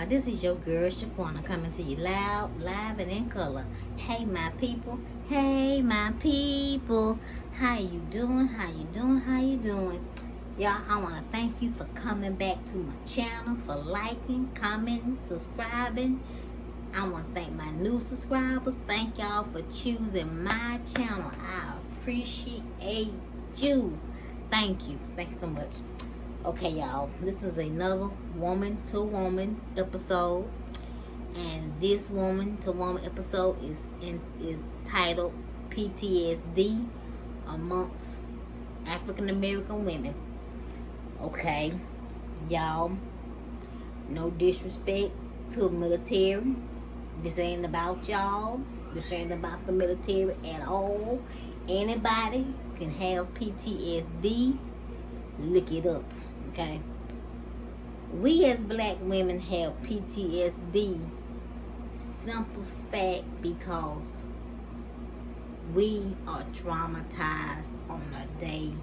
y'all. This is your girl Shaquena coming to you loud, live, and in color. Hey, my people. Hey, my people. How you doing? How you doing? How you doing? Y'all, I want to thank you for coming back to my channel, for liking, commenting, subscribing. I want to thank my new subscribers. Thank y'all for choosing my channel. I appreciate you. Thank you. Thank you so much. Okay, y'all, this is another woman to woman episode, and this woman to woman episode is titled PTSD amongst African American women. Okay, y'all, no disrespect to the military. This ain't about y'all. This ain't about the military at all. Anybody can have PTSD. Look it up. Okay, we as black women have PTSD, simple fact, because we are traumatized on a day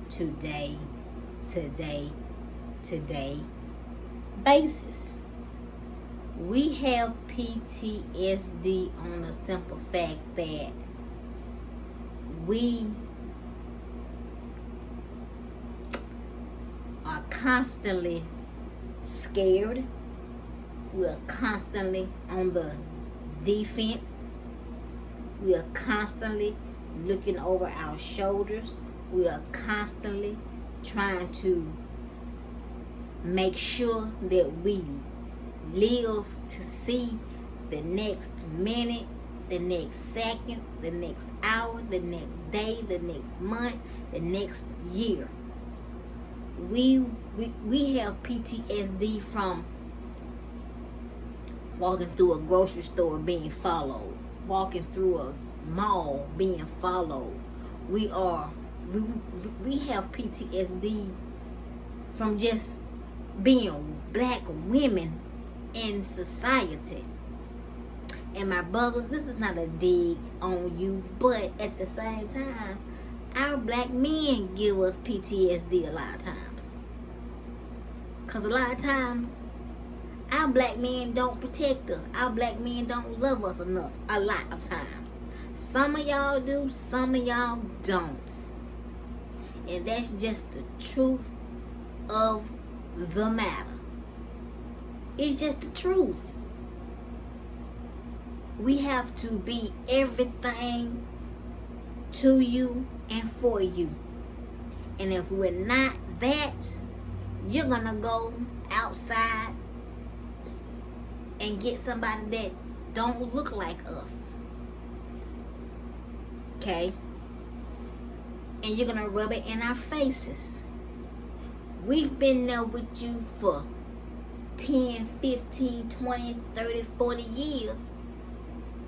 to day basis. We have PTSD on the simple fact that we are constantly scared. We are constantly on the defense. We are constantly looking over our shoulders. We are constantly trying to make sure that we live to see the next minute, the next second, the next hour, the next day, the next month, the next year. We have PTSD from walking through a grocery store being followed, walking through a mall being followed. We have PTSD from just being black women in society. And my brothers, this is not a dig on you, but at the same time, our black men give us PTSD a lot of times. Because a lot of times, our black men don't protect us. Our black men don't love us enough a lot of times. Some of y'all do, some of y'all don't. And that's just the truth of the matter. It's just the truth. We have to be everything to you and for you. And if we're not that, you're gonna go outside and get somebody that don't look like us. Okay? And you're gonna rub it in our faces. We've been there with you for 10, 15, 20, 30, 40 years.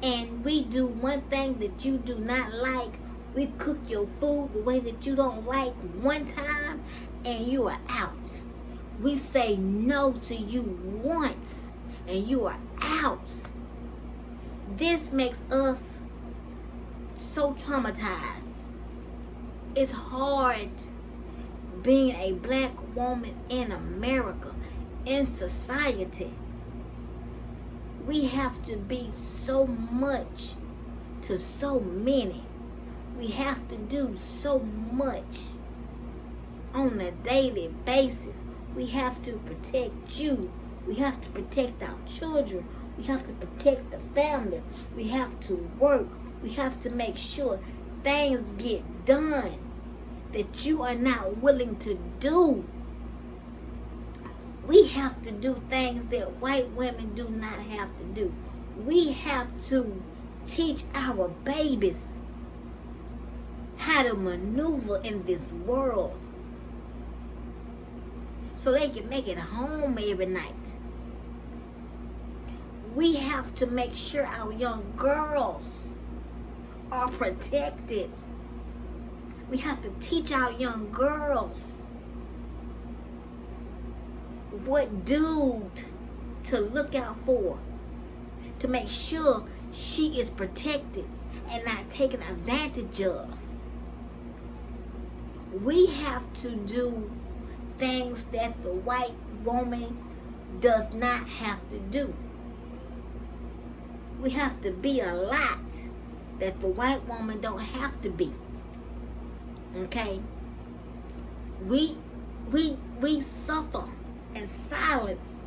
And we do one thing that you do not like. We cook your food the way that you don't like one time, and you are out. We say no to you once, and you are out. This makes us so traumatized. It's hard being a black woman in America, in society. We have to be so much to so many. We have to do so much on a daily basis. We have to protect you. We have to protect our children. We have to protect the family. We have to work. We have to make sure things get done that you are not willing to do. We have to do things that white women do not have to do. We have to teach our babies how to maneuver in this world so they can make it home every night. We have to make sure our young girls are protected. We have to teach our young girls what dude to look out for, to make sure she is protected and not taken advantage of. We have to do things that the white woman does not have to do. We have to be a lot that the white woman don't have to be. Okay? We suffer in silence.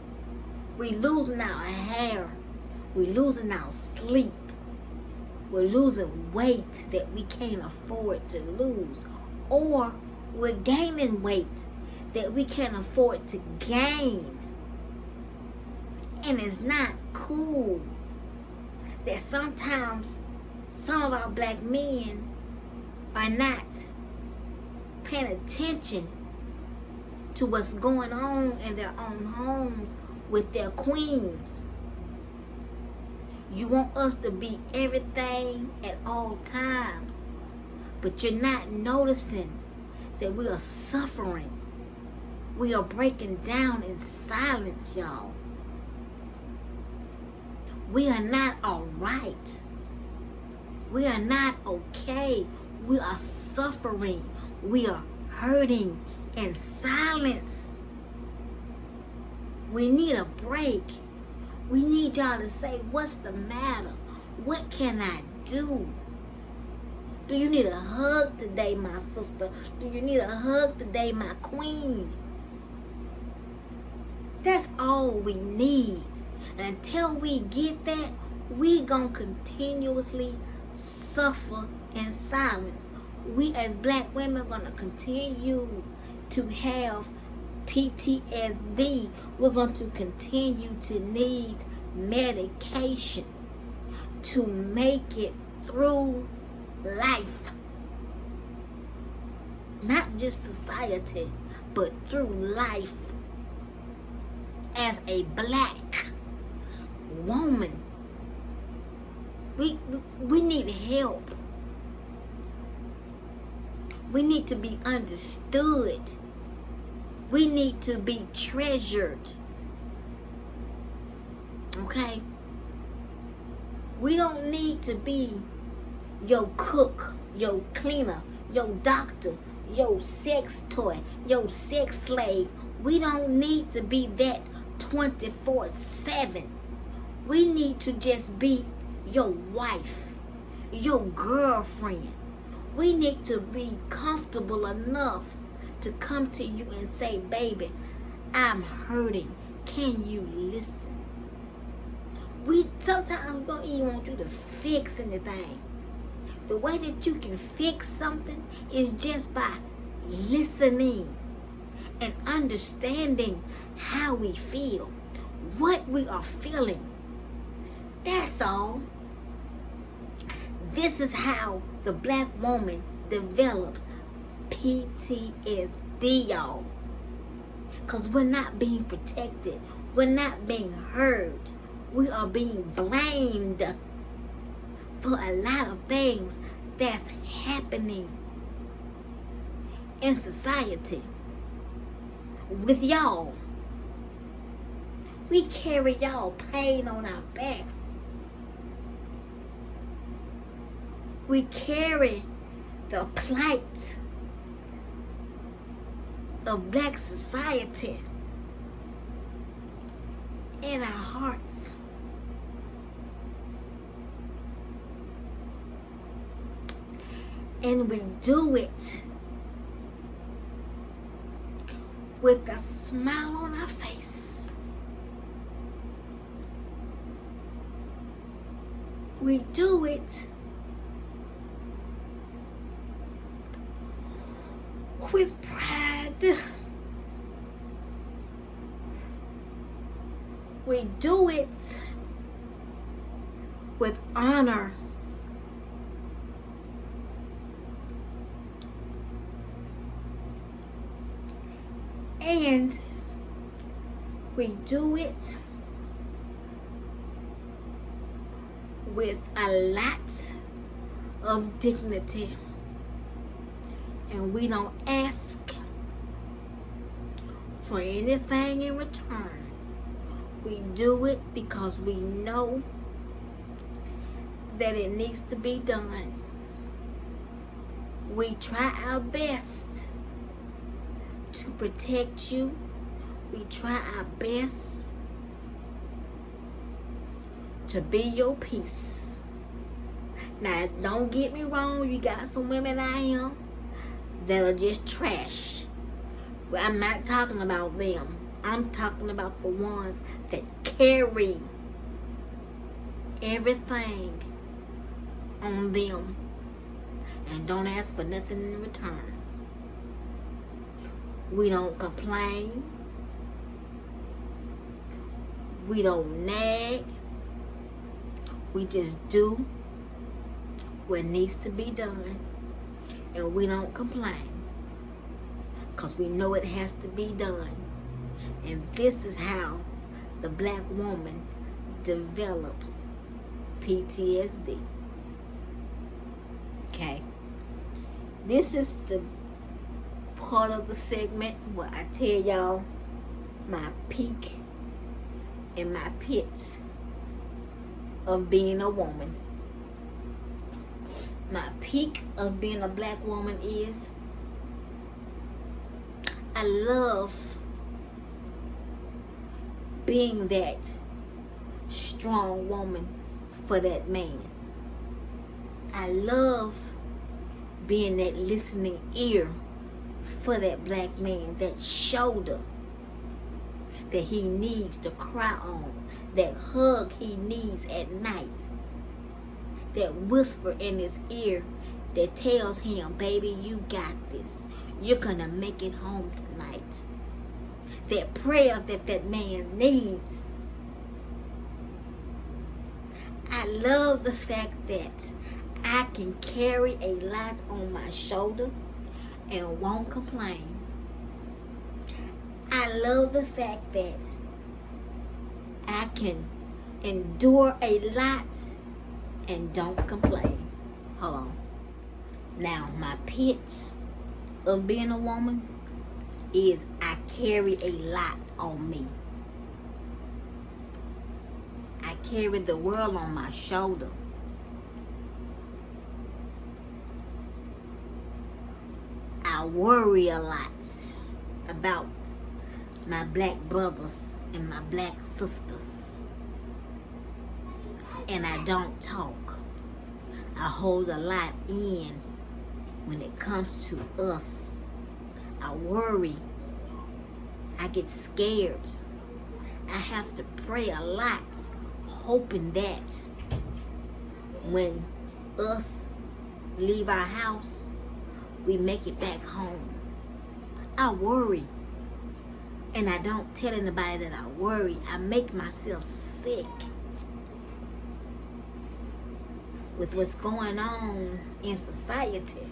We losing our hair. We losing our sleep. We're losing weight that we can't afford to lose. Or we're gaining weight that we can't afford to gain. And it's not cool that sometimes some of our black men are not paying attention to what's going on in their own homes with their queens. You want us to be everything at all times, but you're not noticing that we are suffering. We are breaking down in silence, y'all. We are not all right. We are not okay. We are suffering. We are hurting in silence. We need a break. We need y'all to say, what's the matter? What can I do? Do you need a hug today, my sister? Do you need a hug today, my queen? That's all we need. Until we get that, we gonna continuously suffer in silence. We as black women gonna continue to have PTSD. We're going to continue to need medication to make it through life. Not just society, but through life. As a black woman, we need help. We need to be understood. We need to be treasured. Okay? We don't need to be your cook, your cleaner, your doctor, your sex toy, your sex slave. We don't need to be that 24/7. We need to just be your wife, your girlfriend. We need to be comfortable enough to come to you and say, baby, I'm hurting. Can you listen? We sometimes don't even want you to fix anything. The way that you can fix something is just by listening and understanding how we feel, what we are feeling. That's all. This is how the black woman develops PTSD, y'all. Because we're not being protected. We're not being heard. We are being blamed for a lot of things that's happening in society with y'all. We carry y'all pain on our backs. We carry the plight of black society in our hearts. And we do it with a smile on our face. We do it with pride. We do it with honor. And we do it with a lot of dignity. And we don't ask for anything in return. We do it because we know that it needs to be done. We try our best to protect you. We try our best to be your peace. Now, don't get me wrong. You got some women out here that are just trash. Well, I'm not talking about them. I'm talking about the ones that carry everything on them and don't ask for nothing in return. We don't complain. We don't nag. We just do what needs to be done, and we don't complain because we know it has to be done. And this is how the black woman develops PTSD. Okay, this is the part of the segment where I tell y'all my peak and my pits of being a woman. My peak of being a black woman is I love being that strong woman for that man. I love being that listening ear for that black man, that shoulder that he needs to cry on, that hug he needs at night, that whisper in his ear that tells him, baby, you got this. You're gonna make it home tonight. That prayer that man needs. I love the fact that I can carry a lot on my shoulder and won't complain. I love the fact that I can endure a lot and don't complain. Hold on. Now, my pit of being a woman is I carry a lot on me. I carry the world on my shoulder. I worry a lot about my black brothers and my black sisters. And I don't talk. I hold a lot in when it comes to us. I worry. I get scared. I have to pray a lot, hoping that when us leave our house, we make it back home. I worry. And I don't tell anybody that I worry. I make myself sick with what's going on in society,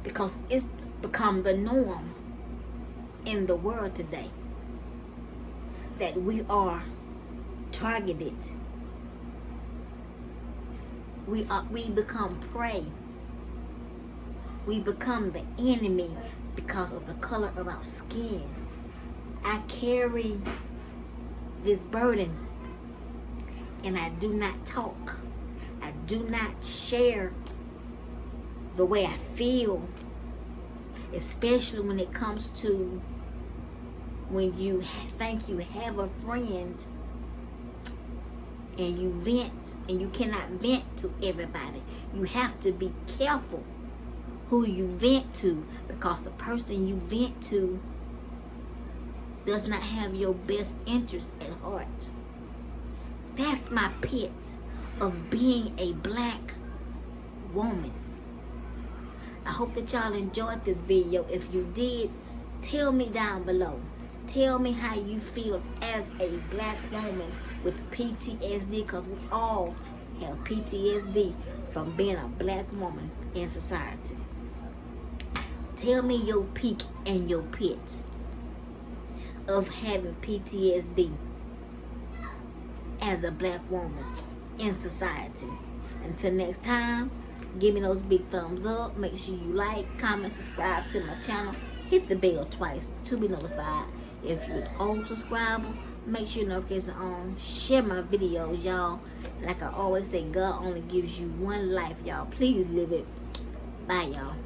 because it's become the norm in the world today that we are targeted. We become prey. We become the enemy because of the color of our skin. I carry this burden and I do not talk. I do not share the way I feel, especially when it comes to when you think you have a friend and you vent, and you cannot vent to everybody. You have to be careful who you vent to, because the person you vent to does not have your best interest at heart. That's my pit of being a black woman. I hope that y'all enjoyed this video. If you did, tell me down below. Tell me how you feel as a black woman with PTSD, because we all have PTSD from being a black woman in society. Tell me your peak and your pit of having PTSD as a black woman in society. Until next time, give me those big thumbs up. Make sure you like, comment, subscribe to my channel. Hit the bell twice to be notified. If you're an old subscriber, make sure your notifications are on. Share my videos, y'all. Like I always say, God only gives you one life, y'all. Please live it. Bye, y'all.